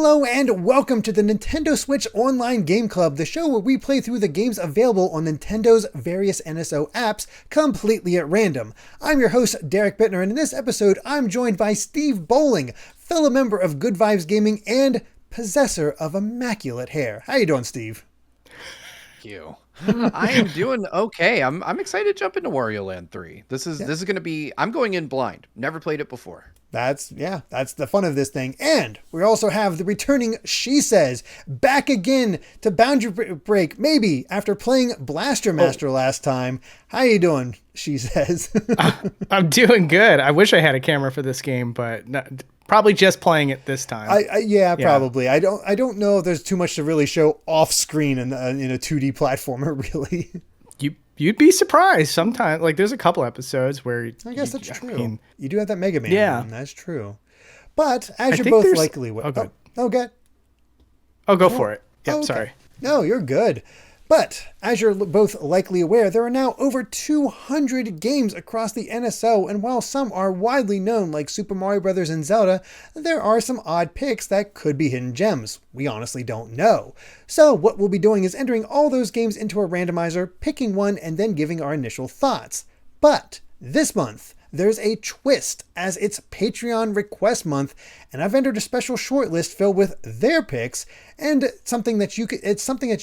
Hello and welcome to the Nintendo Switch Online Game Club, the show where we play through the games available on Nintendo's various NSO apps completely at random. I'm your host, Derek Bittner, and in this episode, I'm joined by Steve Bowling, fellow member of Good Vibes Gaming and possessor of immaculate hair. How you doing, Steve? Thank you. I am doing okay. I'm excited to jump into Wario Land 3. This is going to be, I'm going in blind. Never played it before. That's the fun of this thing. And we also have the returning Shesez back again to Boundary Break, maybe after playing Blaster Master last time. How you doing, Shesez? I'm doing good. I wish I had a camera for this game, but probably just playing it this time. Yeah, probably. I don't know if there's too much to really show off screen in a 2D platformer, really. You'd be surprised sometimes. Like, there's a couple episodes where I guess that's true. You do have that Mega Man. Yeah, one, that's true. But as you're both likely aware, go for it. Yep, okay. Sorry. No, you're good. But as you're both likely aware, there are now over 200 games across the NSO, and while some are widely known like Super Mario Bros. And Zelda, there are some odd picks that could be hidden gems. We honestly don't know. So what we'll be doing is entering all those games into a randomizer, picking one, and then giving our initial thoughts. But this month, there's a twist as it's Patreon request month, and I've entered a special shortlist filled with their picks and it's something that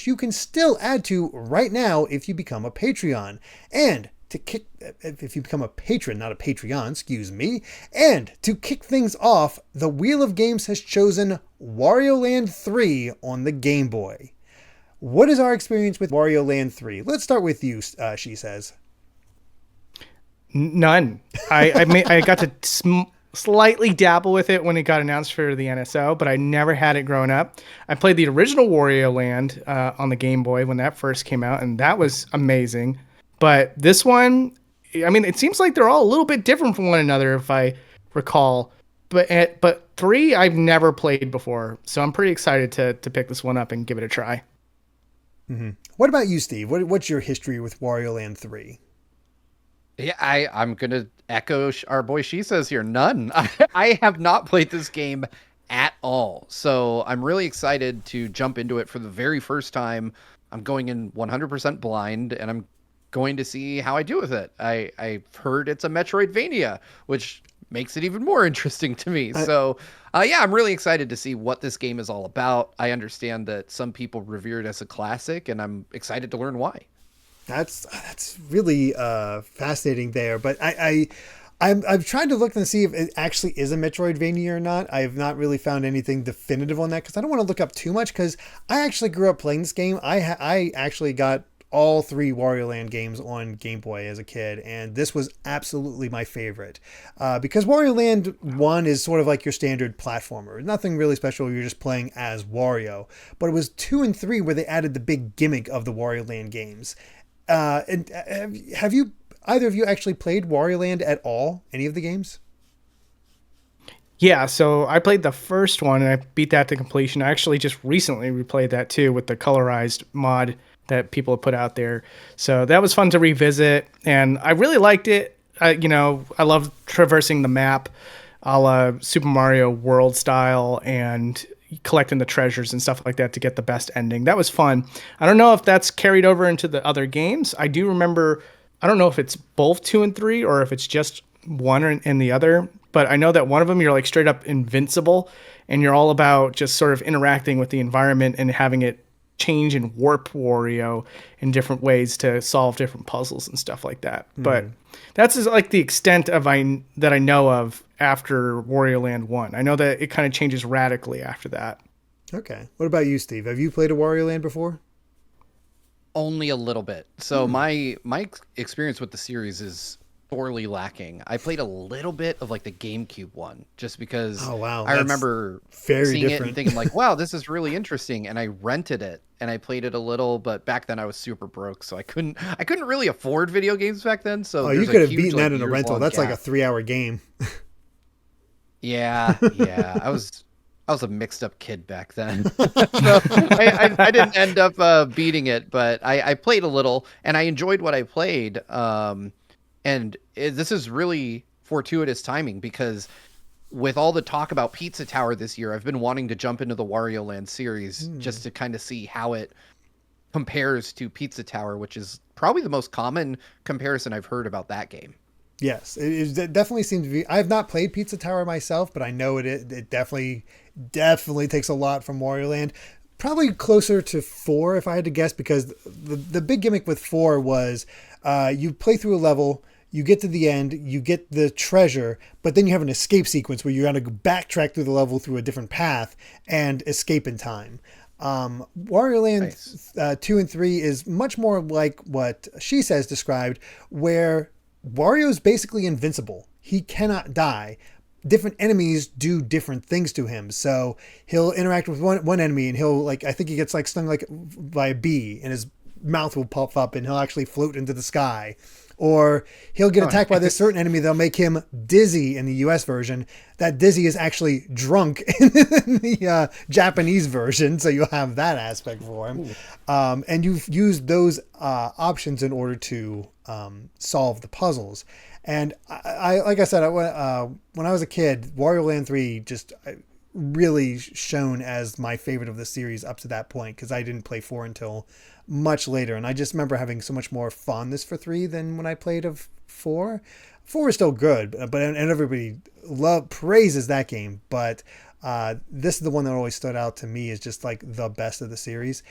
you can still add to right now if you become a Patreon. And if you become a patron, not a Patreon, excuse me. And to kick things off, the Wheel of Games has chosen Wario Land 3 on the Game Boy. What is our experience with Wario Land 3? Let's start with you, Shesez. None. I got to slightly dabble with it when it got announced for the NSO, but I never had it growing up. I played the original Wario Land on the Game Boy when that first came out, and that was amazing. But this one, I mean, it seems like they're all a little bit different from one another, if I recall. But 3, I've never played before, so I'm pretty excited to pick this one up and give it a try. Mm-hmm. What about you, Steve? What's your history with Wario Land 3? Yeah, I'm going to echo our boy Shesez here. None. I have not played this game at all. So I'm really excited to jump into it for the very first time. I'm going in 100% blind, and I'm going to see how I do with it. I've heard it's a Metroidvania, which makes it even more interesting to me. So, I'm really excited to see what this game is all about. I understand that some people revere it as a classic, and I'm excited to learn why. That's really fascinating there, but I've tried to look and see if it actually is a Metroidvania or not. I have not really found anything definitive on that because I don't want to look up too much because I actually grew up playing this game. I actually got all 3 Wario Land games on Game Boy as a kid, and this was absolutely my favorite because Wario Land 1 is sort of like your standard platformer. Nothing really special. You're just playing as Wario, but it was 2 and 3 where they added the big gimmick of the Wario Land games. And have you either of you actually played Wario Land at all? Any of the games? Yeah, so I played the first one and I beat that to completion. I actually just recently replayed that too with the colorized mod that people have put out there. So that was fun to revisit, and I really liked it. I love traversing the map a la Super Mario World style and collecting the treasures and stuff like that to get the best ending. That was fun. I don't know if that's carried over into the other games. I do remember, I don't know if it's both 2 and 3 or if it's just one and the other, but I know that one of them you're like straight up invincible and you're all about just sort of interacting with the environment and having it change and warp Wario in different ways to solve different puzzles and stuff like that. But that's like the extent of that I know of after Wario Land 1. I know that it kind of changes radically after that. Okay. What about you, Steve? Have you played a Wario Land before? Only a little bit. So my experience with the series is sorely lacking. I played a little bit of like the GameCube one just because I remember seeing it and thinking like, wow, this is really interesting. And I rented it and I played it a little, but back then I was super broke. So I couldn't really afford video games back then. So you could have beaten that in a rental. That's like a 3-hour game. Yeah. I was a mixed up kid back then. So I didn't end up beating it, but I played a little and I enjoyed what I played. And this is really fortuitous timing because with all the talk about Pizza Tower this year, I've been wanting to jump into the Wario Land series just to kind of see how it compares to Pizza Tower, which is probably the most common comparison I've heard about that game. Yes, it definitely seems to be. I have not played Pizza Tower myself, but I know it definitely takes a lot from Wario Land. Probably closer to 4 if I had to guess, because the big gimmick with 4 was you play through a level, you get to the end, you get the treasure, but then you have an escape sequence where you're going to backtrack through the level through a different path and escape in time. Wario Land 2 and 3 is much more like what Shesez described, where Wario's basically invincible. He cannot die. Different enemies do different things to him. So he'll interact with one enemy and he'll I think he gets stung by a bee and his mouth will pop up and he'll actually float into the sky. Or he'll get attacked by this certain enemy that'll make him dizzy in the US version. That dizzy is actually drunk in the Japanese version, so you'll have that aspect for him. And you've used those options in order to solve the puzzles. And I like I said, when I was a kid, Wario Land 3 just really shone as my favorite of the series up to that point, because I didn't play 4 until much later, and I just remember having so much more fondness for 3 than when I played of 4. 4 is still good, but and everybody praises that game, but this is the one that always stood out to me as just like the best of the series.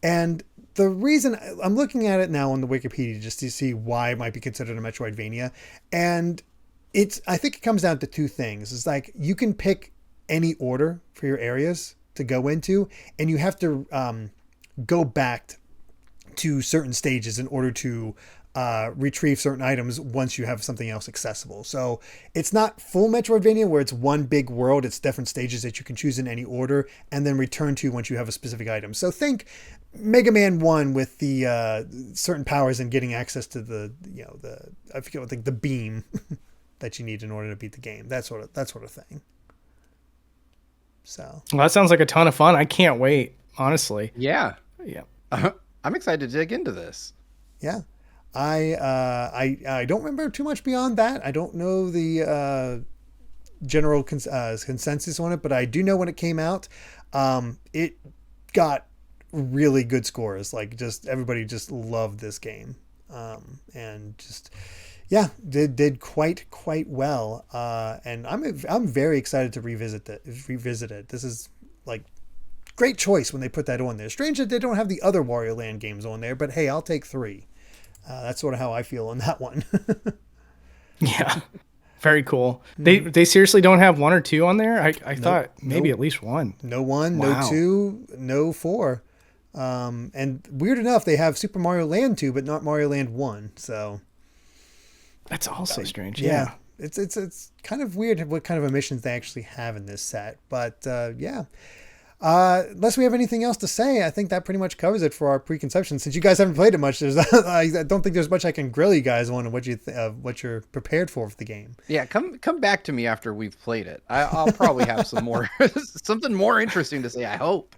And the reason I'm looking at it now on the Wikipedia just to see why it might be considered a Metroidvania, and I think it comes down to 2 things. It's like you can pick any order for your areas to go into, and you have to go back to certain stages in order to retrieve certain items once you have something else accessible. So it's not full Metroidvania where it's one big world. It's different stages that you can choose in any order and then return to once you have a specific item. So think Mega Man 1 with the certain powers and getting access to I forget what the beam that you need in order to beat the game. That sort of thing. So well, that sounds like a ton of fun. I can't wait, honestly. Yeah. Yeah. I'm excited to dig into this. Yeah. I don't remember too much beyond that. I don't know the general consensus on it, but I do know when it came out, it got really good scores. Like just everybody just loved this game, and just did quite well. And I'm very excited to revisit it. This is like great choice when they put that on there. Strange that they don't have the other Wario Land games on there, but hey, I'll take 3. That's sort of how I feel on that one. Yeah. Very cool. They seriously don't have 1 or 2 on there? I thought maybe at least 1. No 1, Wow. no 2, no 4. And weird enough, they have Super Mario Land 2, but not Mario Land 1. So that's also strange. Yeah. It's kind of weird what kind of emissions they actually have in this set. But unless we have anything else to say, I think that pretty much covers it for our preconception. Since you guys haven't played it much, I don't think there's much I can grill you guys on what you're prepared for the game. Yeah, come back to me after we've played it. I'll probably have some more something more interesting to say, I hope.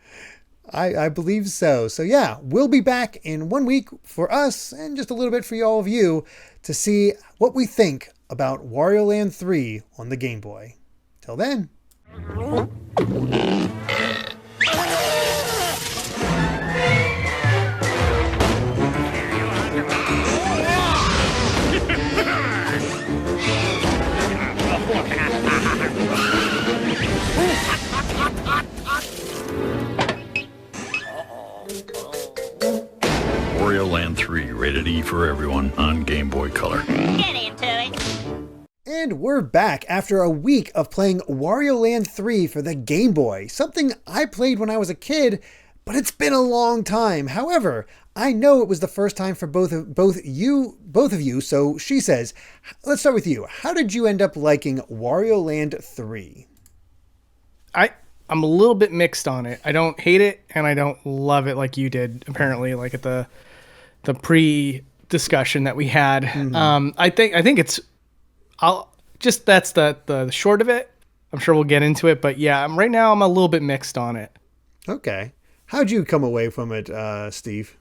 I believe so. So yeah, we'll be back in 1 week for us and just a little bit for all of you to see what we think about Wario Land 3 on the Game Boy. Till then. Wario Land 3, rated E for everyone on Game Boy Color. Get into it. And we're back after a week of playing Wario Land 3 for the Game Boy, something I played when I was a kid, but it's been a long time. However, I know it was the first time for both of you, so Shesez, let's start with you. How did you end up liking Wario Land 3? I'm a little bit mixed on it. I don't hate it and I don't love it like you did, apparently, like at the pre-discussion that we had. Mm-hmm. I think it's that's the short of it. I'm sure we'll get into it, but yeah, right now I'm a little bit mixed on it. Okay. How'd you come away from it, Steve?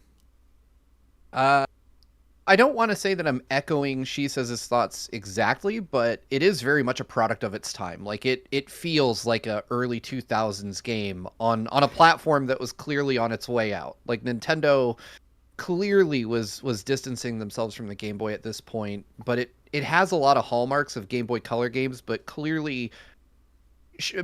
I don't want to say that I'm echoing Shesez's thoughts exactly, but it is very much a product of its time. Like it feels like a early 2000s game on a platform that was clearly on its way out. Like Nintendo clearly was distancing themselves from the Game Boy at this point, but it has a lot of hallmarks of Game Boy Color games, but clearly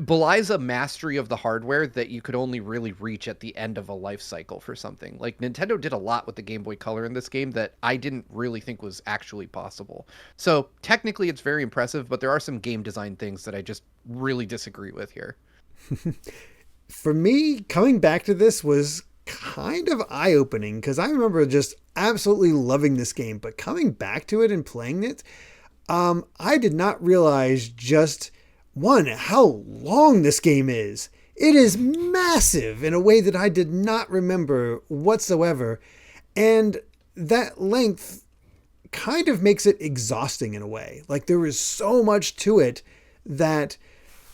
belies a mastery of the hardware that you could only really reach at the end of a life cycle for something. Like Nintendo did a lot with the Game Boy Color in this game that I didn't really think was actually possible. So technically it's very impressive, but there are some game design things that I just really disagree with here. For me, coming back to this was kind of eye-opening because I remember just absolutely loving this game, but coming back to it and playing it, I did not realize just one, how long this game is. It is massive in a way that I did not remember whatsoever. And that length kind of makes it exhausting in a way. Like there is so much to it that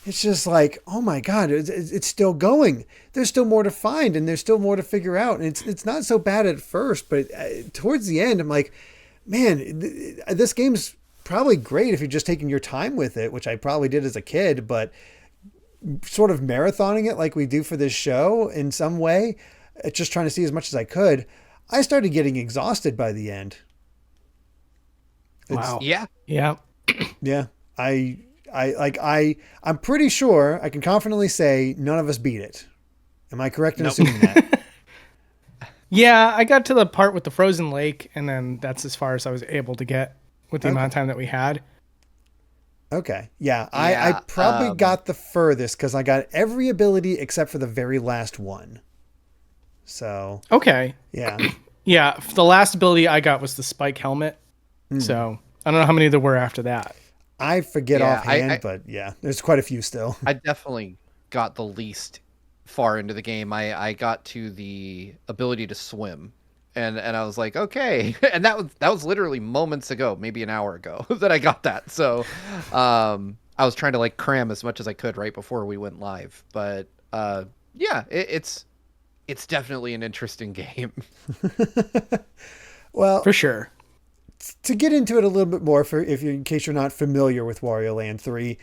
it's just like, oh my God, it's still going. There's still more to find and there's still more to figure out. And it's not so bad at first, but towards the end, I'm like, man, this game's probably great if you're just taking your time with it, which I probably did as a kid, but sort of marathoning it like we do for this show in some way, just trying to see as much as I could, I started getting exhausted by the end. Wow. Yeah. Yeah. Yeah. I'm pretty sure I can confidently say none of us beat it. Am I correct in assuming that? Yeah, I got to the part with the frozen lake, and then that's as far as I was able to get with the amount of time that we had. Okay. Yeah. I probably got the furthest because I got every ability except for the very last one. So. Okay. Yeah. Yeah. The last ability I got was the spike helmet. So I don't know how many there were after that. I forget Yeah, offhand, but yeah, there's quite a few still. I definitely got the least far into the game. I got to the ability to swim. And I was like, okay. And that was literally moments ago, maybe an hour ago that I got that. So I was trying to like cram as much as I could right before we went live. But yeah, it's definitely an interesting game. Well, For sure. to get into it a little bit more, in case you're not familiar with Wario Land 3,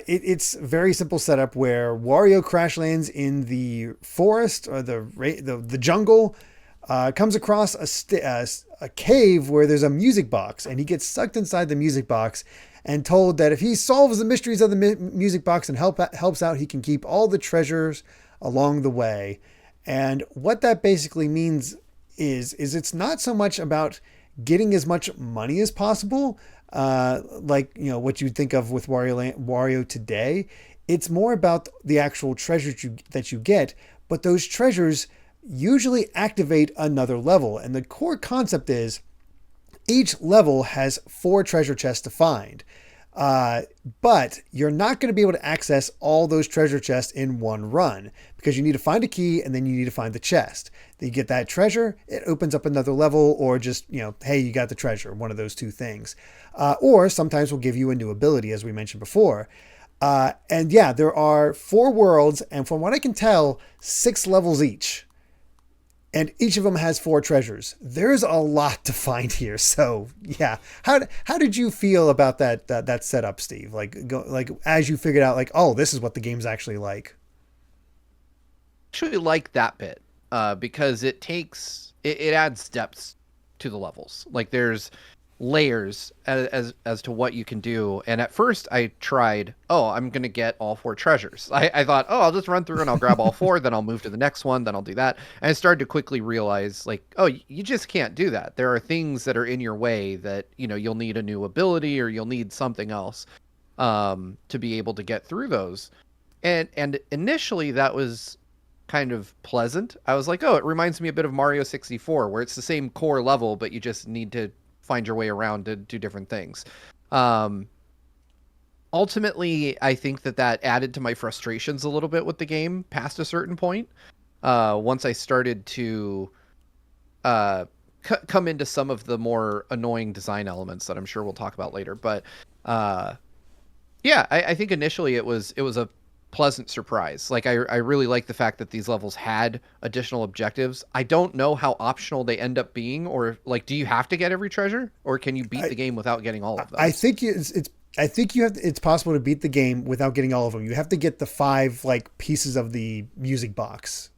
it's very simple setup where Wario crash lands in the forest or the jungle, comes across a cave where there's a music box, and he gets sucked inside the music box and told that if he solves the mysteries of the music box and helps out, he can keep all the treasures along the way. And what that basically means is it's not so much about getting as much money as possible, like what you think of with Wario today. It's more about the actual treasures that you get, but those treasures usually activate another level. And the core concept is each level has 4 treasure chests to find. But you're not going to be able to access all those treasure chests in one run because you need to find a key and then you need to find the chest. Then you get that treasure, it opens up another level, or just, hey, you got the treasure, one of those two things. Or sometimes we'll give you a new ability, as we mentioned before. And yeah, there are 4 worlds, and from what I can tell, 6 levels each. And each of them has 4 treasures. There's a lot to find here. So yeah, how did you feel about that setup, Steve? Like as you figured out, like, oh, this is what the game's actually like. Actually like that bit because it adds depth to the levels. Like there's layers as to what you can do. And at first I tried, I'm going to get all 4 treasures. I thought, I'll just run through and I'll grab all 4, then I'll move to the next one, then I'll do that. And I started to quickly realize, like, you just can't do that. There are things that are in your way that, you'll need a new ability or you'll need something else to be able to get through those. And initially that was kind of pleasant. I was like, it reminds me a bit of Mario 64, where it's the same core level, but you just need to find your way around to do different things. Ultimately, I think that added to my frustrations a little bit with the game past a certain point. Once I started to come into some of the more annoying design elements that I'm sure we'll talk about later. But yeah, I think initially it was a pleasant surprise. Like I really like the fact that these levels had additional objectives. I don't know how optional they end up being, or like, do you have to get every treasure, or can you beat the game without getting all of those? I think I think you have. It's possible to beat the game without getting all of them. You have to get the 5 like pieces of the music box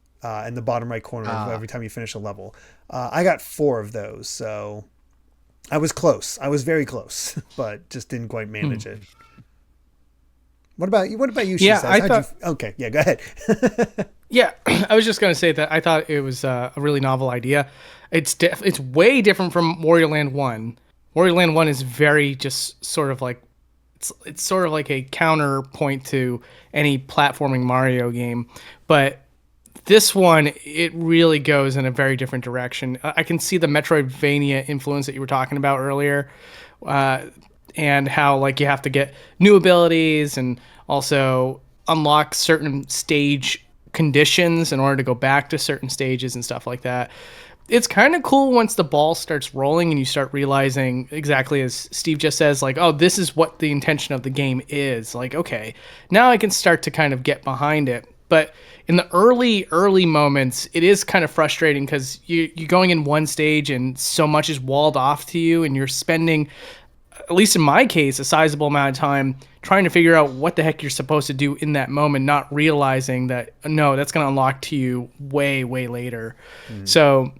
in the bottom right corner of every time you finish a level. I got 4 of those, so I was close. I was very close, but just didn't quite manage it. What about you? What about you? Yeah, Shesez? Okay, yeah, go ahead. Yeah, I was just going to say that I thought it was a really novel idea. It's way different from Wario Land 1. Wario Land 1 is very just sort of like it's sort of like a counterpoint to any platforming Mario game, but this one, it really goes in a very different direction. I can see the Metroidvania influence that you were talking about earlier, and how like you have to get new abilities and also unlock certain stage conditions in order to go back to certain stages and stuff like that. It's kind of cool once the ball starts rolling and you start realizing, exactly as Steve just says, like, oh, this is what the intention of the game is. Like, okay, now I can start to kind of get behind it. But in the early moments, it is kind of frustrating because you're going in one stage and so much is walled off to you, and you're spending, at least in my case, a sizable amount of time trying to figure out what the heck you're supposed to do in that moment, not realizing that, no, that's going to unlock to you way, way later. So,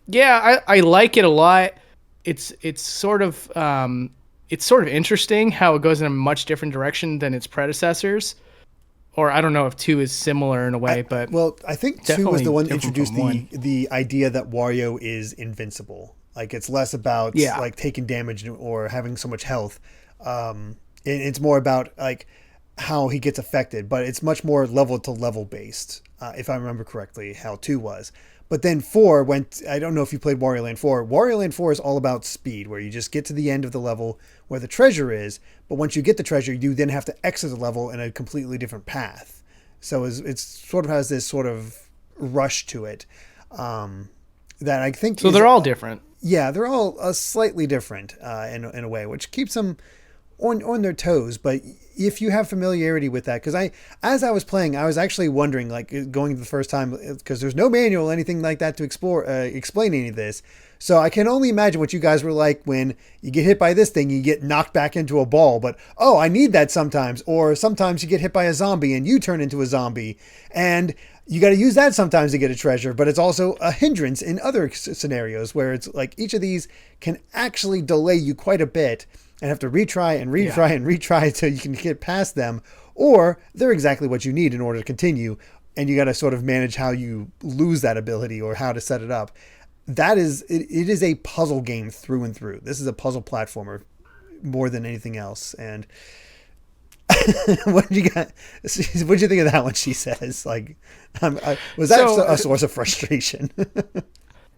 yeah, I like it a lot. It's sort of interesting how it goes in a much different direction than its predecessors. Or I don't know if 2 is similar in a way, but I think 2 was the one that introduced the idea that Wario is invincible. Like, it's less about like taking damage or having so much health. It's more about like how he gets affected, but it's much more level to level based. If I remember correctly, how 2 was. But then 4 went, I don't know if you played Wario Land 4. Wario Land 4 is all about speed, where you just get to the end of the level where the treasure is. But once you get the treasure, you then have to exit the level in a completely different path. So it's sort of has this sort of rush to it that I think. So they're all different. Yeah, they're all slightly different in a way, which keeps them on their toes. But if you have familiarity with that, because as I was playing, I was actually wondering, like, going the first time, because there's no manual or anything like that to explain any of this. So I can only imagine what you guys were like when you get hit by this thing, you get knocked back into a ball. But, oh, I need that sometimes. Or sometimes you get hit by a zombie and you turn into a zombie. And you got to use that sometimes to get a treasure. But it's also a hindrance in other scenarios where it's like each of these can actually delay you quite a bit and have to retry and retry until you can get past them, or they're exactly what you need in order to continue, and you got to sort of manage how you lose that ability or how to set it up. It is a puzzle game through and through. This is a puzzle platformer more than anything else. And what'd you think of that one? She says, like, was that a source of frustration?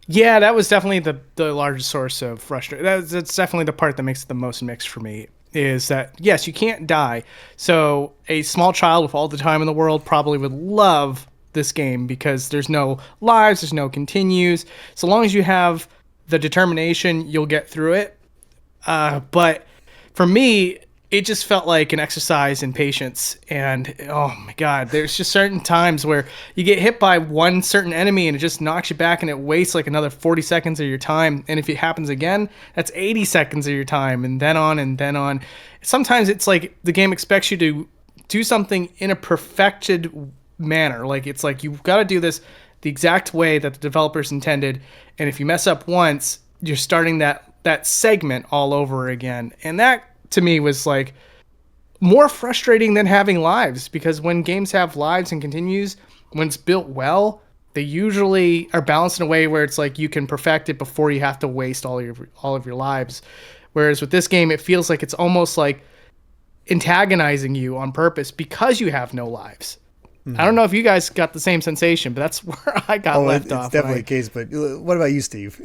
Yeah, that was definitely the largest source of frustration. That's definitely the part that makes it the most mixed for me, is that, yes, you can't die. So a small child with all the time in the world probably would love this game because there's no lives, there's no continues. So long as you have the determination, you'll get through it. But for me, it just felt like an exercise in patience. And oh my God, there's just certain times where you get hit by one certain enemy and it just knocks you back and it wastes like another 40 seconds of your time. And if it happens again, that's 80 seconds of your time, and then on and then on. Sometimes it's like the game expects you to do something in a perfected manner. Like, it's like, you've got to do this the exact way that the developers intended. And if you mess up once, you're starting that segment all over again. And that, to me, was like more frustrating than having lives, because when games have lives and continues, when it's built well, they usually are balanced in a way where it's like you can perfect it before you have to waste all of your lives. Whereas with this game, it feels like it's almost like antagonizing you on purpose because you have no lives. Mm-hmm. I don't know if you guys got the same sensation, but that's where I got left off. It's definitely the case. But what about you, Steve?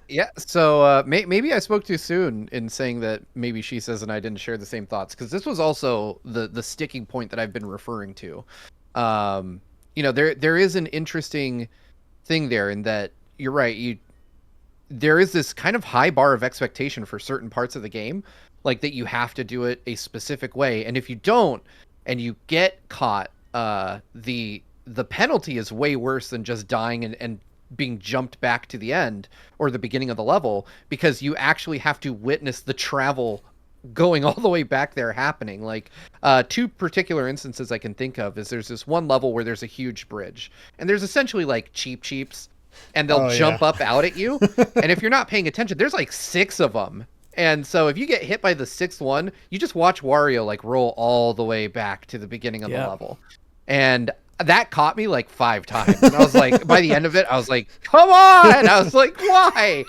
Yeah, so maybe I spoke too soon in saying that maybe Shesez and I didn't share the same thoughts, because this was also the sticking point that I've been referring to. There is an interesting thing there in that you're right. There is this kind of high bar of expectation for certain parts of the game, like that you have to do it a specific way, and if you don't, and you get caught, the penalty is way worse than just dying and being jumped back to the end or the beginning of the level, because you actually have to witness the travel going all the way back there happening. Like, two particular instances I can think of is there's this one level where there's a huge bridge, and there's essentially like cheeps, and they'll jump up out at you. And if you're not paying attention, there's like 6 of them. And so if you get hit by the 6th one, you just watch Wario like roll all the way back to the beginning of the level. And that caught me like 5 times. And I was like, by the end of it, I was like, come on! I was like, why?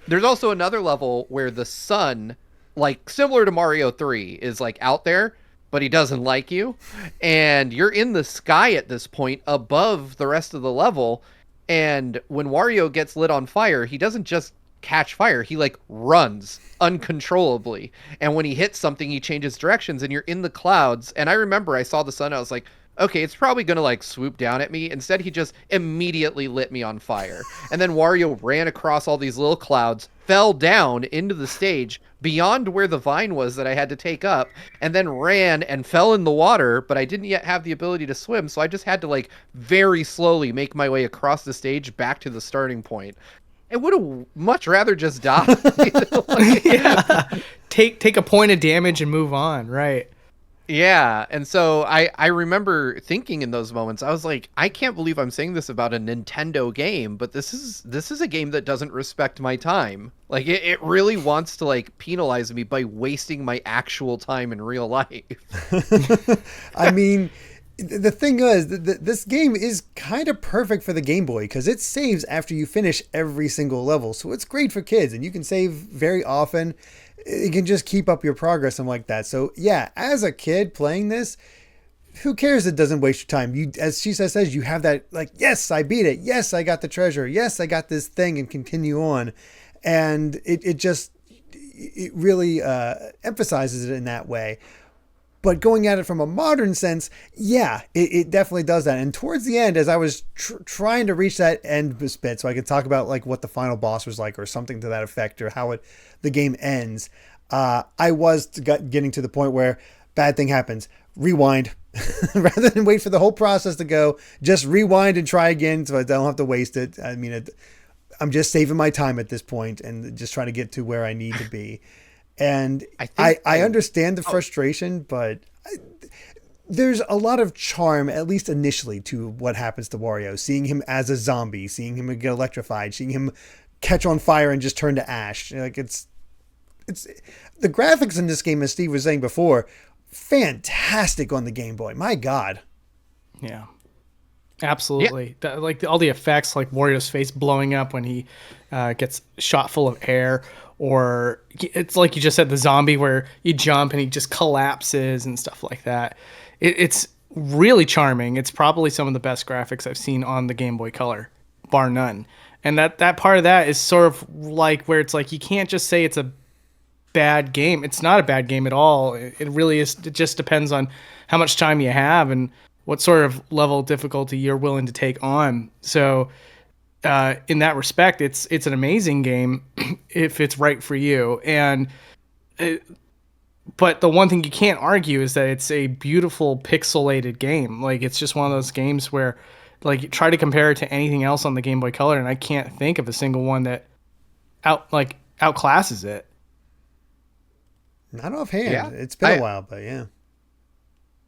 There's also another level where the sun, like similar to Mario 3, is like out there, but he doesn't like you. And you're in the sky at this point above the rest of the level. And when Wario gets lit on fire, he doesn't just catch fire, he like runs uncontrollably. And when he hits something, he changes directions, and you're in the clouds. And I remember I saw the sun, I was like, okay, it's probably gonna like swoop down at me. Instead, he just immediately lit me on fire. And then Wario ran across all these little clouds, fell down into the stage beyond where the vine was that I had to take up, and then ran and fell in the water, but I didn't yet have the ability to swim, so I just had to like very slowly make my way across the stage back to the starting point. I would have much rather just die. Take a point of damage and move on, right? Yeah, and so I remember thinking in those moments, I was like, I can't believe I'm saying this about a Nintendo game, but this is a game that doesn't respect my time. Like, it really wants to like penalize me by wasting my actual time in real life. I mean, the thing is, this game is kind of perfect for the Game Boy because it saves after you finish every single level. So it's great for kids, and you can save very often. You can just keep up your progress and like that. So yeah, as a kid playing this, who cares? It doesn't waste your time. You, as Shesez says, you have that like, yes, I beat it. Yes, I got the treasure. Yes, I got this thing, and continue on. And it really emphasizes it in that way. But going at it from a modern sense, yeah, it definitely does that. And towards the end, as I was trying to reach that end bit, so I could talk about like what the final boss was like, or something to that effect, or how the game ends, I was getting to the point where bad thing happens. Rewind. Rather than wait for the whole process to go, just rewind and try again so I don't have to waste it. I mean, I'm just saving my time at this point and just trying to get to where I need to be. And I understand the frustration, but there's a lot of charm, at least initially, to what happens to Wario. Seeing him as a zombie, seeing him get electrified, seeing him catch on fire and just turn to ash. Like it's the graphics in this game, as Steve was saying before, fantastic on the Game Boy. My God. Yeah. Absolutely. Yeah. Like all the effects, like Wario's face blowing up when he gets shot full of air, or it's like you just said, the zombie where you jump and he just collapses and stuff like that. It's really charming. It's probably some of the best graphics I've seen on the Game Boy Color, bar none. And that part of that is sort of like where it's like you can't just say it's a bad game. It's not a bad game at all. It really is. It just depends on how much time you have and what sort of level of difficulty you're willing to take on. So in that respect, it's an amazing game if it's right for you. But the one thing you can't argue is that it's a beautiful pixelated game. Like, it's just one of those games where, like, try to compare it to anything else on the Game Boy Color, and I can't think of a single one that outclasses it. Not offhand. Yeah. It's been a while, but yeah.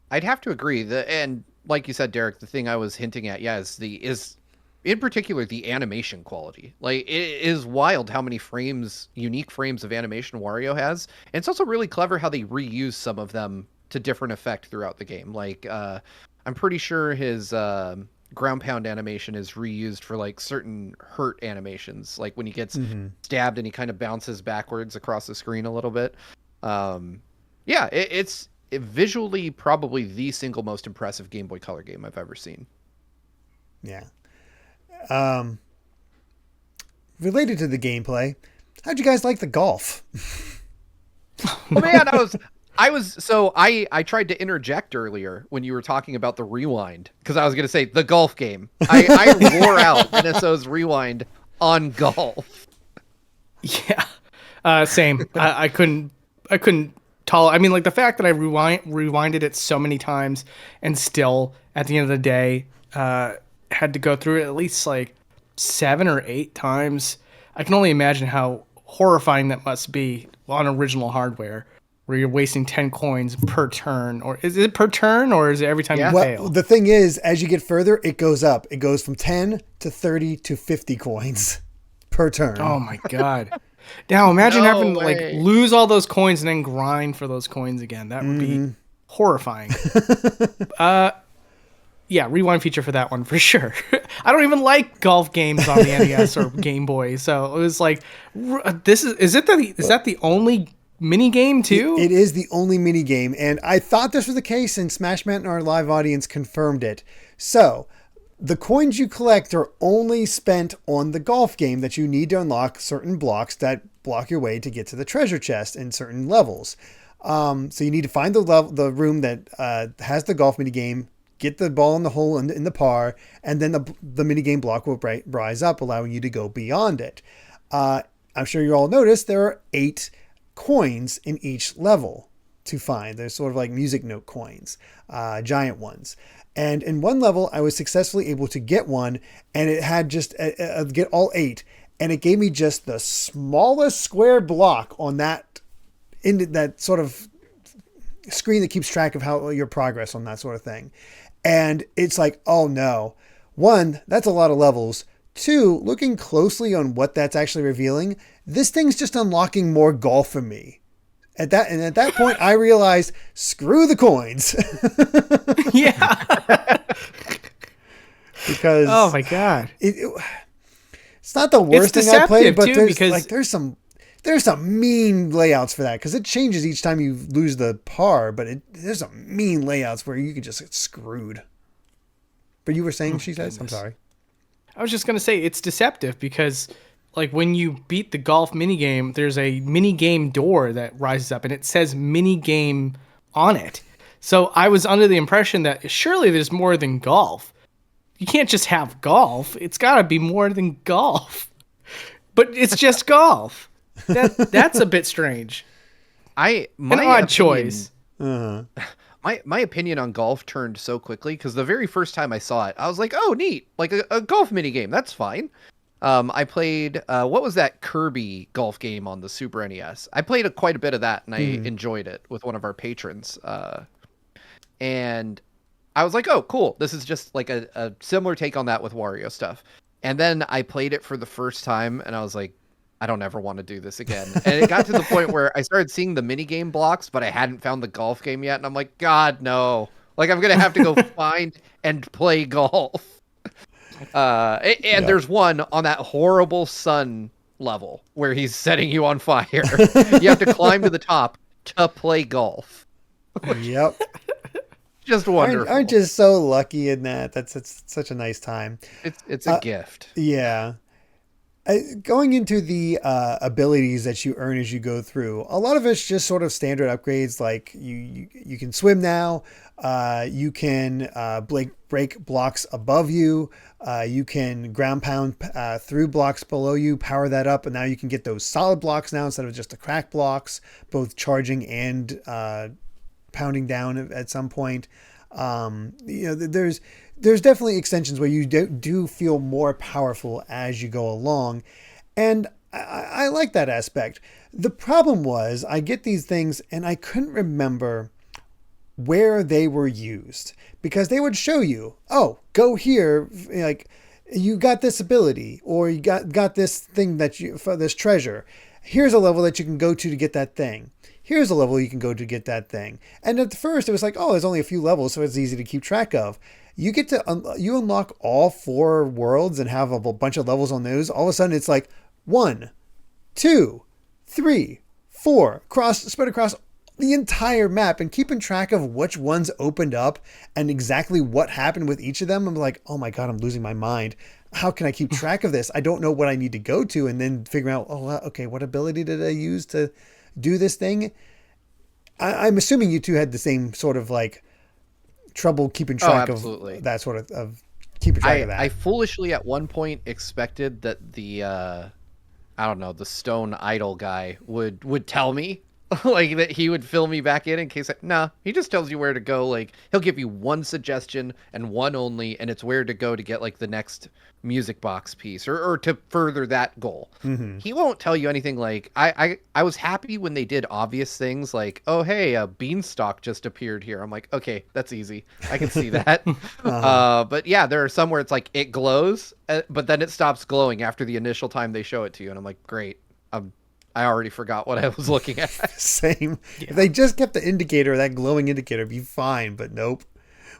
I'd have to agree. And like you said, Derek, the thing I was hinting at, is in particular the animation quality. Like, it is wild how many unique frames of animation Wario has. And it's also really clever how they reuse some of them to different effect throughout the game. Like, I'm pretty sure his ground pound animation is reused for like certain hurt animations, like when he gets stabbed and he kind of bounces backwards across the screen a little bit. It's visually probably the single most impressive Game Boy Color game I've ever seen. Yeah. Related to the gameplay, how'd you guys like the golf? Oh man, I tried to interject earlier when you were talking about the rewind, because I was going to say the golf game. I wore out NSO's rewind on golf. Yeah. Same. I couldn't I mean, like the fact that I rewinded it so many times and still at the end of the day had to go through it at least like 7 or 8 times. I can only imagine how horrifying that must be on original hardware, where you're wasting 10 coins per turn. Or is it per turn, or is it every time you fail? Well, the thing is, as you get further, it goes up. It goes from 10 to 30 to 50 coins per turn. Oh my god. Now imagine No having to way. like lose all those coins and then grind for those coins again. That would be horrifying. Yeah, rewind feature for that one for sure. I don't even like golf games on the NES or Game Boy, so it was like, is that the only mini game too? It is the only mini game, and I thought this was the case, and Smash Mountain, our live audience, confirmed it. So, the coins you collect are only spent on the golf game that you need to unlock certain blocks that block your way to get to the treasure chest in certain levels. So you need to find the room that has the golf mini game, get the ball in the hole in the par, and then the mini game block will rise up, allowing you to go beyond it. I'm sure you all noticed there are 8 coins in each level to find. They're sort of like music note coins, giant ones. And in one level, I was successfully able to get one, and it had just get all 8, and it gave me just the smallest square block on that sort of screen that keeps track of how your progress on that sort of thing. And it's like, oh no, 1, that's a lot of levels. 2, looking closely on what that's actually revealing, this thing's just unlocking more golf for me. At that point, I realized, screw the coins. Yeah. Because oh my god, it's not the worst thing I played, but too, there's some mean layouts for that, because it changes each time you lose the par. But there's some mean layouts where you could just get screwed. But you were saying, she says, I'm sorry. I was just gonna say it's deceptive because, like, when you beat the golf minigame, there's a minigame door that rises up and it says minigame on it. So I was under the impression that surely there's more than golf. You can't just have golf. It's got to be more than golf. But it's just golf. That's a bit strange. An odd choice. My opinion on golf turned so quickly because the very first time I saw it, I was like, oh, neat. Like a golf mini game. That's fine. I played, what was that Kirby golf game on the Super NES? I played quite a bit of that, and I enjoyed it with one of our patrons. And I was like, oh, cool. This is just like a similar take on that with Wario stuff. And then I played it for the first time, and I was like, I don't ever want to do this again. And it got to the point where I started seeing the minigame blocks, but I hadn't found the golf game yet. And I'm like, God, no. Like, I'm going to have to go find and play golf. There's one on that horrible sun level where he's setting you on fire. You have to climb to the top to play golf. Yep. Just wonderful. Aren't just so lucky in that. It's such a nice time. It's a gift. Yeah. Going into the abilities that you earn as you go through, a lot of it's just sort of standard upgrades. Like you can swim now. You can break blocks above you. You can ground pound through blocks below you, power that up, and now you can get those solid blocks now instead of just the crack blocks, both charging and pounding down at some point. There's definitely extensions where you do feel more powerful as you go along. And I like that aspect. The problem was I get these things and I couldn't remember where they were used, because they would show you, oh, go here, like you got this ability, or you got this thing for this treasure. Here's a level that you can go to get that thing. Here's a level you can go to get that thing. And at first it was like, oh, there's only a few levels, so it's easy to keep track of. You get to you unlock all 4 worlds and have a bunch of levels on those. All of a sudden it's like 1, 2, 3, 4, spread across the entire map, and keeping track of which ones opened up and exactly what happened with each of them. I'm like, oh my God, I'm losing my mind. How can I keep track of this? I don't know what I need to go to, and then figure out, okay, what ability did I use to do this thing? I'm assuming you two had the same sort of like trouble keeping track of that sort of keeping track of that. I foolishly at one point expected that the the stone idol guy would tell me like that he would fill me back in case nah, he just tells you where to go. Like he'll give you one suggestion and one only, and it's where to go to get like the next music box piece or to further that goal. Mm-hmm. He won't tell you anything. Like I was happy when they did obvious things like, oh hey, a beanstalk just appeared here. I'm like, okay, that's easy, I can see that. But yeah, there are some where it's like it glows, but then it stops glowing after the initial time they show it to you, and I'm like, great, I already forgot what I was looking at. Same. If they just kept the indicator, that glowing indicator, it'd be fine, but nope.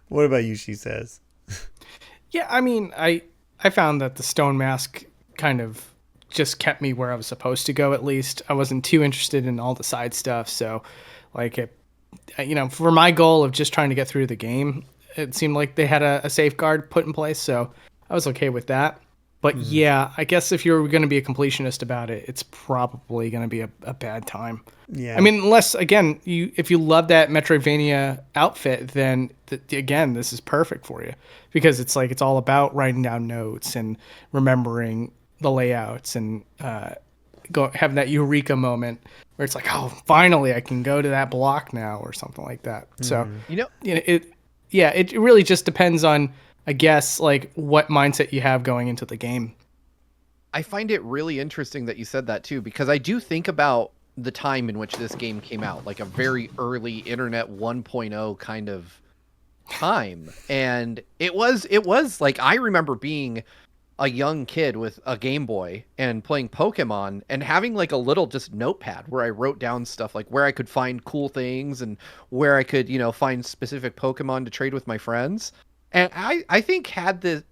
What about you, she says? Yeah, I mean, I found that the stone mask kind of just kept me where I was supposed to go, at least. I wasn't too interested in all the side stuff, so like it, for my goal of just trying to get through the game, it seemed like they had a safeguard put in place, so I was okay with that. But yeah, I guess if you're going to be a completionist about it, it's probably going to be a bad time. Yeah. I mean, unless, again, if you love that Metroidvania outfit, then, again, this is perfect for you. Because it's like, it's all about writing down notes and remembering the layouts and having that eureka moment where it's like, oh, finally, I can go to that block now or something like that. So, it really just depends on, I guess, like what mindset you have going into the game. I find it really interesting that you said that too, because I do think about the time in which this game came out, like a very early internet 1.0 kind of time. And it was like, I remember being a young kid with a Game Boy and playing Pokemon and having like a little just notepad where I wrote down stuff like where I could find cool things and where I could, find specific Pokemon to trade with my friends. And I think had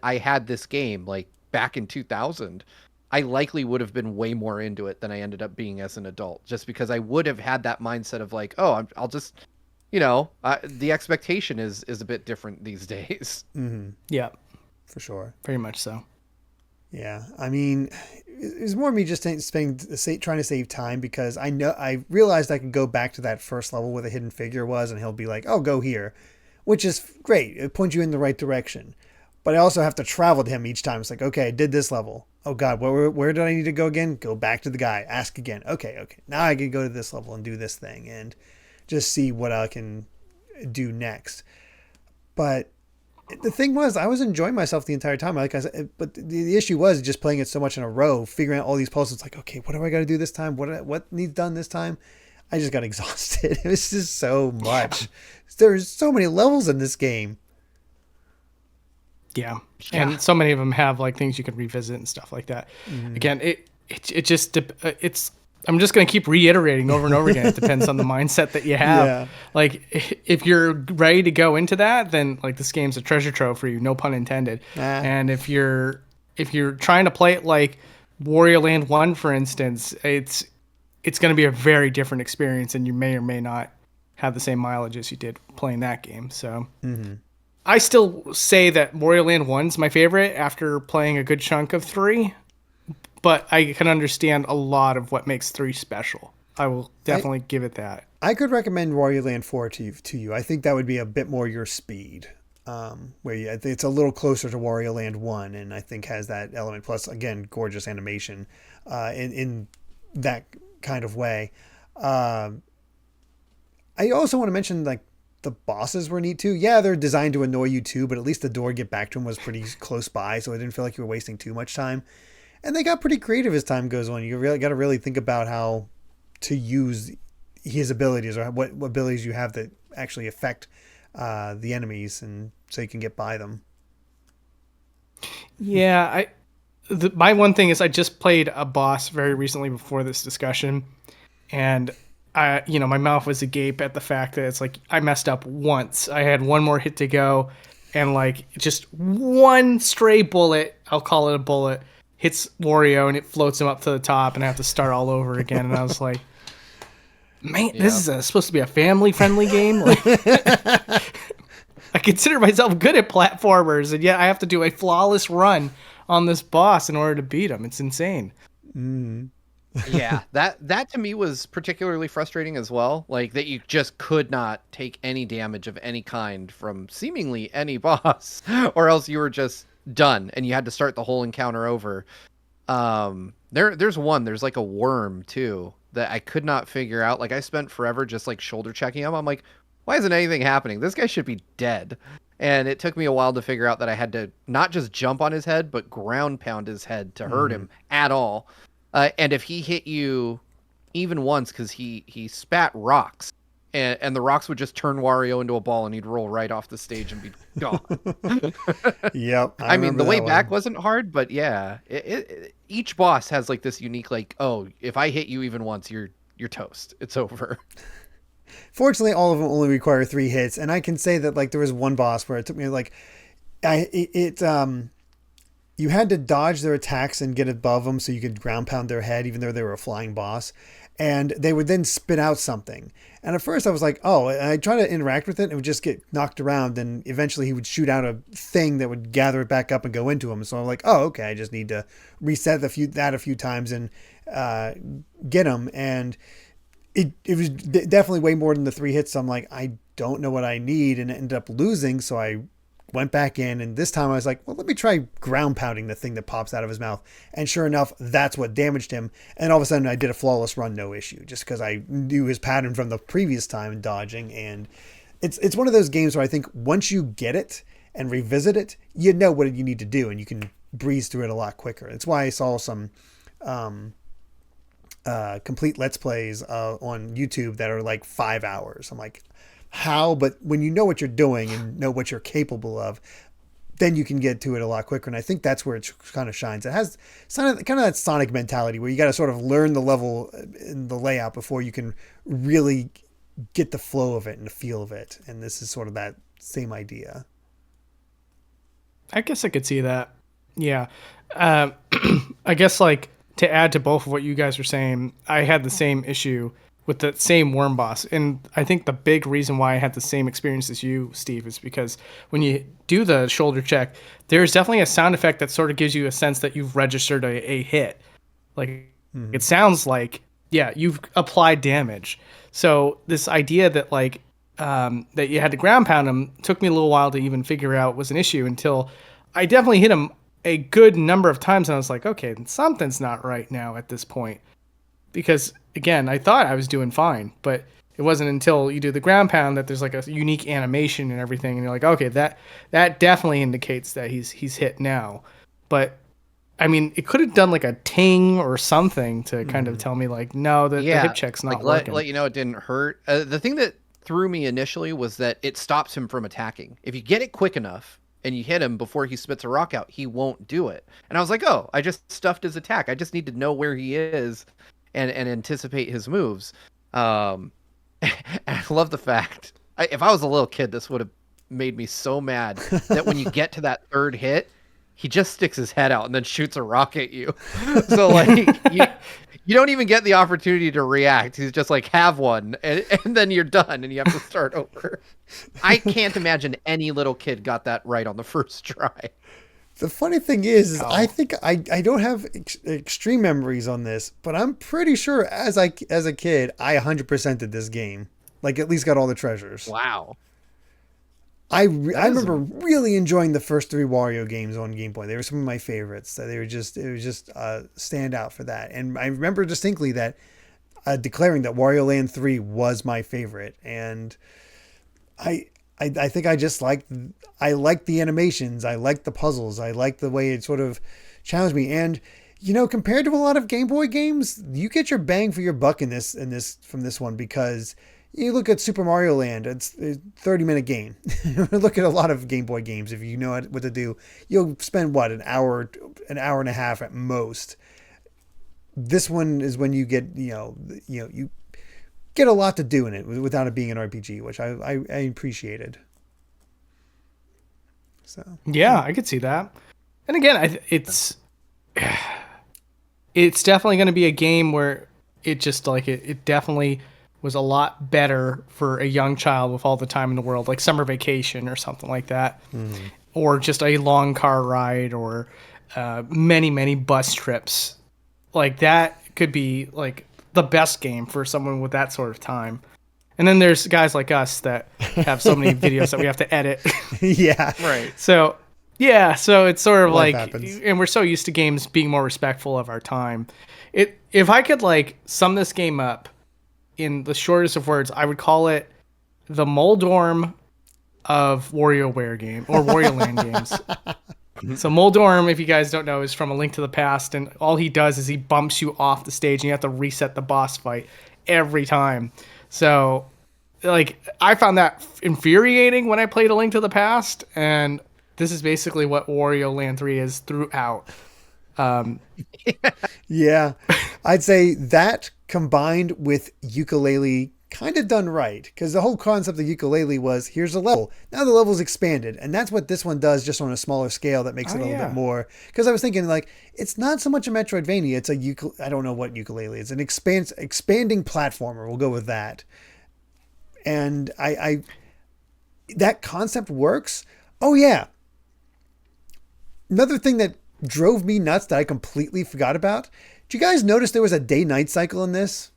I had this game like back in 2000, I likely would have been way more into it than I ended up being as an adult, just because I would have had that mindset of like, oh, I'll just, the expectation is a bit different these days. Mm-hmm. Yeah, for sure. Very much so. Yeah, I mean, it's more me just trying to save time, because I realized I could go back to that first level where the hidden figure was, and he'll be like, oh, go here. Which is great. It points you in the right direction. But I also have to travel to him each time. It's like, okay, I did this level. Oh, God, where did I need to go again? Go back to the guy. Ask again. Okay. Now I can go to this level and do this thing and just see what I can do next. But the thing was, I was enjoying myself the entire time. Like I said, but the issue was just playing it so much in a row, figuring out all these puzzles. It's like, okay, what do I got to do this time? What needs done this time? I just got exhausted. It was just so much. There's so many levels in this game. Yeah. And so many of them have like things you can revisit and stuff like that. Mm-hmm. Again, I'm just going to keep reiterating over and over again. It depends on the mindset that you have. Yeah. Like if you're ready to go into that, then like this game's a treasure trove for you, no pun intended. And if you're trying to play it like Wario Land 1, for instance, it's going to be a very different experience, and you may or may not have the same mileage as you did playing that game. So I still say that Wario Land 1's my favorite after playing a good chunk of 3, but I can understand a lot of what makes 3 special. I will definitely give it that. I could recommend Wario Land 4 to you. I think that would be a bit more your speed. It's a little closer to Wario Land 1, and I think has that element. Plus, again, gorgeous animation in that kind of way. I also want to mention like the bosses were neat too. Yeah, they're designed to annoy you too, but at least the door to get back to them was pretty close by, so it didn't feel like you were wasting too much time. And they got pretty creative as time goes on. You really got to really think about how to use his abilities, or what abilities you have that actually affect the enemies, and so you can get by them. Yeah, my one thing is I just played a boss very recently before this discussion, and my mouth was agape at the fact that it's like I messed up once. I had one more hit to go, and like just one stray bullet, I'll call it a bullet, hits Wario and it floats him up to the top, and I have to start all over again. And I was like, man, this is supposed to be a family-friendly game. Like, I consider myself good at platformers, and yet I have to do a flawless run on this boss in order to beat him. It's insane. Yeah, that to me was particularly frustrating as well. Like that you just could not take any damage of any kind from seemingly any boss, or else you were just done and you had to start the whole encounter over. There's like a worm too, that I could not figure out. Like I spent forever just like shoulder checking him. I'm like, why isn't anything happening? This guy should be dead. And it took me a while to figure out that I had to not just jump on his head, but ground pound his head to hurt him at all. And if he hit you even once, because he spat rocks, and the rocks would just turn Wario into a ball, and he'd roll right off the stage and be gone. Yep. I mean, the remember way that back one. wasn't hard, but yeah, each boss has like this unique, like, oh, if I hit you even once, you're toast. It's over. Fortunately, all of them only require 3 hits, and I can say that like there was one boss where it took me like, you had to dodge their attacks and get above them so you could ground pound their head, even though they were a flying boss, and they would then spit out something. And at first I was like, oh, and I try to interact with it, and it would just get knocked around, and eventually he would shoot out a thing that would gather it back up and go into him. So I'm like, oh, okay, I just need to reset that a few times and get him. And it was definitely way more than the 3 hits. So I'm like, I don't know what I need, and ended up losing. So I went back in, and this time I was like, well, let me try ground pounding the thing that pops out of his mouth. And sure enough, that's what damaged him. And all of a sudden I did a flawless run, no issue, just because I knew his pattern from the previous time dodging. And it's one of those games where I think once you get it and revisit it, you know what you need to do, and you can breeze through it a lot quicker. It's why I saw some complete Let's Plays on YouTube that are like 5 hours. I'm like, how? But when you know what you're doing and know what you're capable of, then you can get to it a lot quicker. And I think that's where it kind of shines. It has kind of that Sonic mentality where you got to sort of learn the level and the layout before you can really get the flow of it and the feel of it. And this is sort of that same idea. I guess I could see that. Yeah. I guess like to add to both of what you guys were saying, I had the same issue with the same worm boss. And I think the big reason why I had the same experience as you, Steve, is because when you do the shoulder check, there's definitely a sound effect that sort of gives you a sense that you've registered a hit. Like it sounds like, yeah, you've applied damage. So this idea that like that you had to ground pound him took me a little while to even figure out was an issue until I definitely hit him a good number of times. And I was like, okay, something's not right now at this point. Because again, I thought I was doing fine, but it wasn't until you do the ground pound that there's like a unique animation and everything. And you're like, okay, that definitely indicates that he's hit now. But I mean, it could have done like a ting or something to kind of tell me like, no, the hip check's not like working. let you know it didn't hurt. The thing that threw me initially was that it stops him from attacking. If you get it quick enough and you hit him before he spits a rock out, he won't do it. And I was like, oh, I just stuffed his attack. I just need to know where he is and anticipate his moves. And I love the fact, if I was a little kid, this would have made me so mad that when you get to that third hit, he just sticks his head out and then shoots a rock at you. So like you don't even get the opportunity to react. He's just like, have one, and then you're done and you have to start over. I can't imagine any little kid got that right on the first try. The funny thing is I think I don't have extreme memories on this, but I'm pretty sure as a kid, I 100% did this game. Like at least got all the treasures. Wow. I remember really enjoying the first 3 Wario games on Game Boy. They were some of my favorites. It was just stand out for that. And I remember distinctly that declaring that Wario Land 3 was my favorite. And I think I just liked the animations. I liked the puzzles. I liked the way it sort of challenged me. And you know, compared to a lot of Game Boy games, you get your bang for your buck in this from this one, because you look at Super Mario Land, it's a 30-minute game. Look at a lot of Game Boy games. If you know what to do, you'll spend an hour and a half at most. This one is when you get you get a lot to do in it without it being an RPG, which I appreciated. So yeah, I could see that. And again, it's definitely going to be a game where it just like it definitely was a lot better for a young child with all the time in the world, like Summer Vacation or something like that, or just a long car ride, or many bus trips. Like that could be like the best game for someone with that sort of time. And then there's guys like us that have so many videos that we have to edit. Yeah, right. So Yeah, so it's sort of Life like, happens. and we're so used to games being more respectful of our time. If I could like sum this game up in the shortest of words, I would call it the Moldorm of WarioWare game or Wario Land games. So Moldorm, if you guys don't know, is from A Link to the Past, and all he does is he bumps you off the stage, and you have to reset the boss fight every time. So, like, I found that infuriating when I played A Link to the Past, and this is basically what Wario Land 3 is throughout. Yeah, I'd say that combined with ukulele kind of done right, because the whole concept of ukulele was here's a level, now the level's expanded, and that's what this one does, just on a smaller scale that makes it a little bit more. Because I was thinking, like, it's not so much a Metroidvania, it's a I don't know what ukulele is, an expanding platformer, we'll go with that. And I that concept works. Oh yeah, another thing that drove me nuts that I completely forgot about. Did you guys notice there was a day-night cycle in this?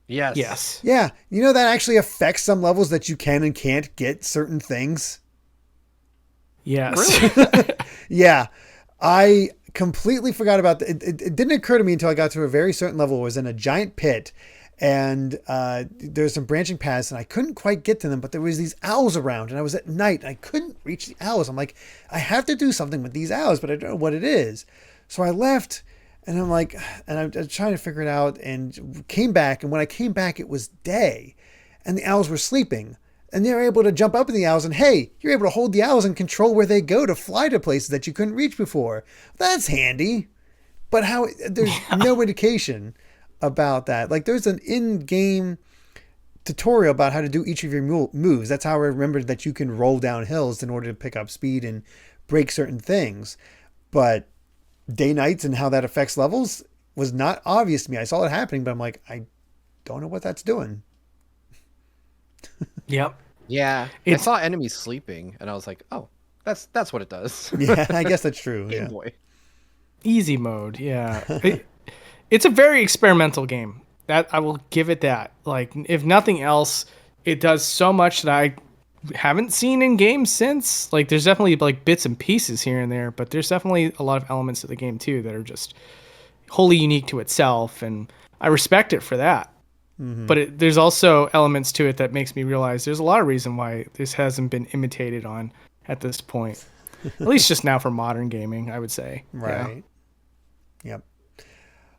Yes. Yeah, you know that actually affects some levels that you can and can't get certain things. Yes. Really? Yeah, I completely forgot about that. It didn't occur to me until I got to a very certain level. It was in a giant pit, and there's some branching paths, and I couldn't quite get to them, but there was these owls around, and I was at night, and I couldn't reach the owls. I'm like, I have to do something with these owls, but I don't know what it is. So I left. And I'm like, and I'm trying to figure it out, and came back. And when I came back, it was day, and the owls were sleeping. And they were able to jump up in the owls, and hey, you're able to hold the owls and control where they go to fly to places that you couldn't reach before. That's handy. But there's no indication about that. Like, there's an in-game tutorial about how to do each of your moves. That's how I remembered that you can roll down hills in order to pick up speed and break certain things. But day nights and how that affects levels was not obvious to me. I saw it happening, but I'm like, I don't know what that's doing. Yep. Yeah. I saw enemies sleeping, and I was like, oh, that's what it does. Yeah, I guess that's true. Game Yeah. Boy. Easy mode, yeah. It's a very experimental game. That I will give it that. Like, if nothing else, it does so much that I haven't seen in games since. Like, there's definitely like bits and pieces here and there, but there's definitely a lot of elements of the game too that are just wholly unique to itself, and I respect it for that. But there's also elements to it that makes me realize there's a lot of reason why this hasn't been imitated on at this point. At least just now for modern gaming, I would say. Right. Yep.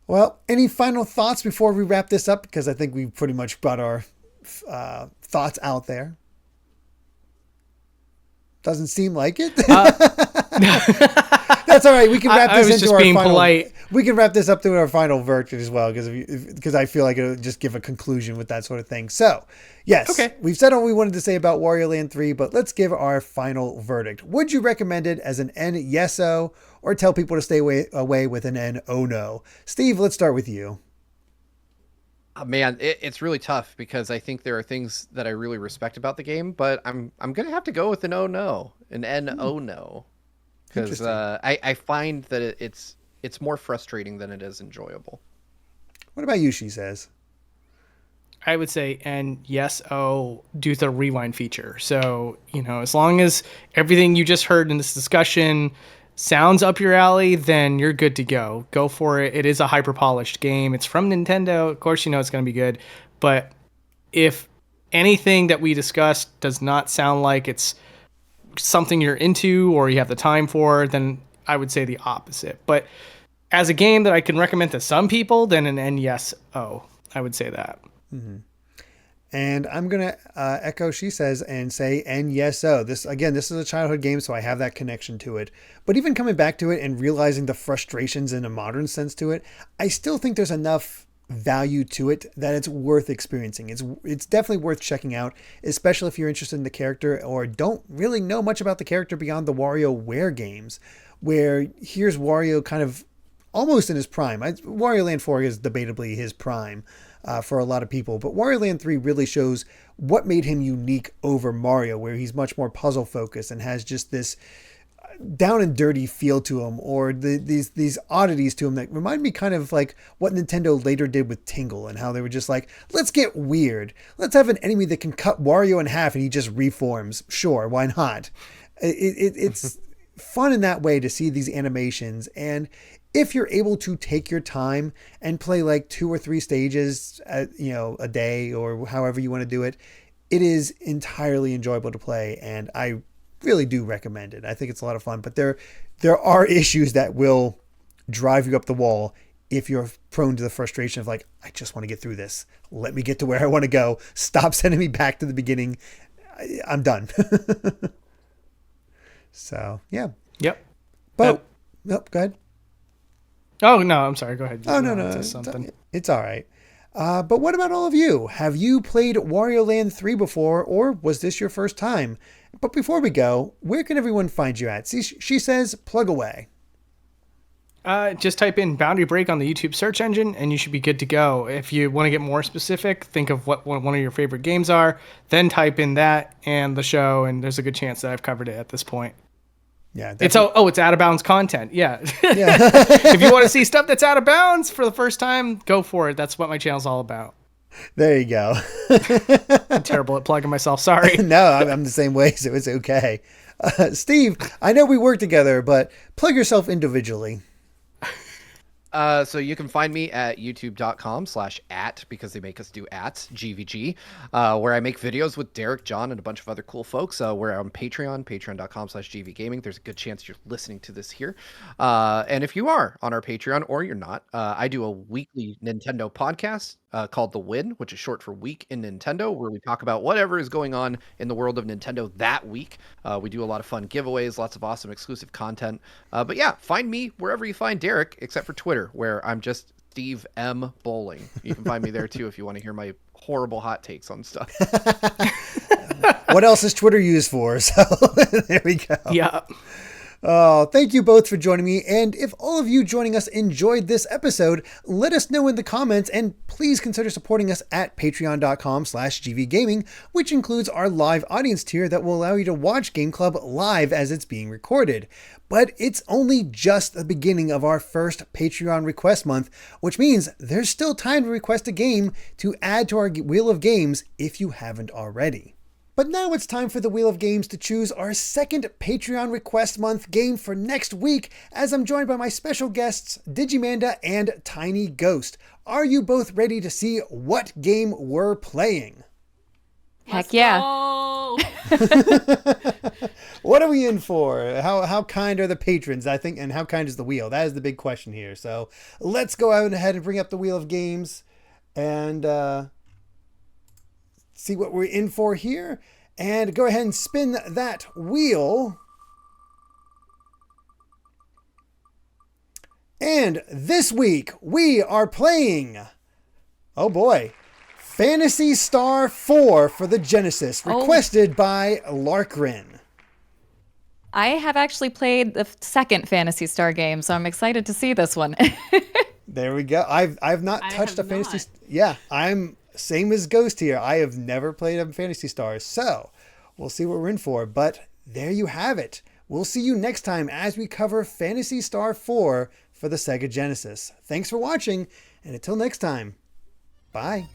Well, any final thoughts before we wrap this up? Because I think we pretty much brought our thoughts out there. Doesn't seem like it. That's all right. We can wrap this into our final. Polite. We can wrap this up to our final verdict as well, because I feel like it'll just give a conclusion with that sort of thing. So, yes, okay. We've said all we wanted to say about Wario Land 3, but let's give our final verdict. Would you recommend it as an NSO, or tell people to stay away with an NO? Steve, let's start with you. Man, it's really tough because I think there are things that I really respect about the game, but I'm gonna have to go with an oh no, an NO no, because I find that it's more frustrating than it is enjoyable. What about you, Shesez? I would say NSO due to the rewind feature. So, as long as everything you just heard in this discussion sounds up your alley, then you're good to go. Go for it. It is a hyper polished game. It's from Nintendo. Of course, it's going to be good. But if anything that we discussed does not sound like it's something you're into or you have the time for, then I would say the opposite. But as a game that I can recommend to some people, then an NSO. I would say that. Mm-hmm. And I'm going to echo Shesez and say NSO. This is a childhood game, so I have that connection to it. But even coming back to it and realizing the frustrations in a modern sense to it, I still think there's enough value to it that it's worth experiencing. It's definitely worth checking out, especially if you're interested in the character or don't really know much about the character beyond the WarioWare games, where here's Wario kind of almost in his prime. Wario Land 4 is debatably his prime. For a lot of people, but Wario Land 3 really shows what made him unique over Mario, where he's much more puzzle focused and has just this down and dirty feel to him, or these oddities to him that remind me kind of like what Nintendo later did with Tingle, and how they were just like, let's get weird. Let's have an enemy that can cut Wario in half and he just reforms. Sure, why not? It's fun in that way to see these animations. And if you're able to take your time and play like 2 or 3 stages, a day or however you want to do it, it is entirely enjoyable to play. And I really do recommend it. I think it's a lot of fun, but there are issues that will drive you up the wall if you're prone to the frustration of like, I just want to get through this. Let me get to where I want to go. Stop sending me back to the beginning. I'm done. So, yeah. Yep. But, nope, go ahead. Oh, no, I'm sorry. Go ahead. No. Something. It's all right. But what about all of you? Have you played Wario Land 3 before, or was this your first time? But before we go, where can everyone find you at? She says, plug away. Just type in Boundary Break on the YouTube search engine, and you should be good to go. If you want to get more specific, think of what one of your favorite games are, then type in that and the show, and there's a good chance that I've covered it at this point. Yeah, it's out of bounds content. Yeah. Yeah. If you want to see stuff that's out of bounds for the first time, go for it. That's what my channel's all about. There you go. I'm terrible at plugging myself. Sorry. No, I'm the same way, so it's okay. Steve, I know we work together, but plug yourself individually. So you can find me at youtube.com/@ because they make us do @GVG, where I make videos with Derek, John, and a bunch of other cool folks. We're on Patreon, patreon.com/GVGaming. There's a good chance you're listening to this here. And if you are on our Patreon or you're not, I do a weekly Nintendo podcast called The Win, which is short for Week in Nintendo, where we talk about whatever is going on in the world of Nintendo that week. We do a lot of fun giveaways, lots of awesome exclusive content. But yeah, find me wherever you find Derek, except for Twitter, where I'm just Steve M. Bowling. You can find me there too if you want to hear my horrible hot takes on stuff. What else is Twitter used for? So there we go. Yeah. Oh, thank you both for joining me. And if all of you joining us enjoyed this episode, let us know in the comments, and please consider supporting us at patreon.com/GVGaming, which includes our live audience tier that will allow you to watch Game Club live as it's being recorded. But it's only just the beginning of our first Patreon request month, which means there's still time to request a game to add to our Wheel of Games if you haven't already. But now it's time for the Wheel of Games to choose our second Patreon Request Month game for next week, as I'm joined by my special guests, Digimanda and Tiny Ghost. Are you both ready to see what game we're playing? Heck yeah. What are we in for? How kind are the patrons, I think, and how kind is the wheel? That is the big question here. So let's go out ahead and bring up the Wheel of Games and see what we're in for here, and go ahead and spin that wheel. And this week we are playing, oh boy, Phantasy Star 4 for the Genesis, requested by Larkrin. I have actually played the second Phantasy Star game, so I'm excited to see this one. There we go. I've not touched a Phantasy. Yeah, I'm same as Ghost here. I have never played a Phantasy Star, so we'll see what we're in for. But there you have it. We'll see you next time as we cover Phantasy Star 4 for the Sega Genesis. Thanks for watching, and until next time, bye.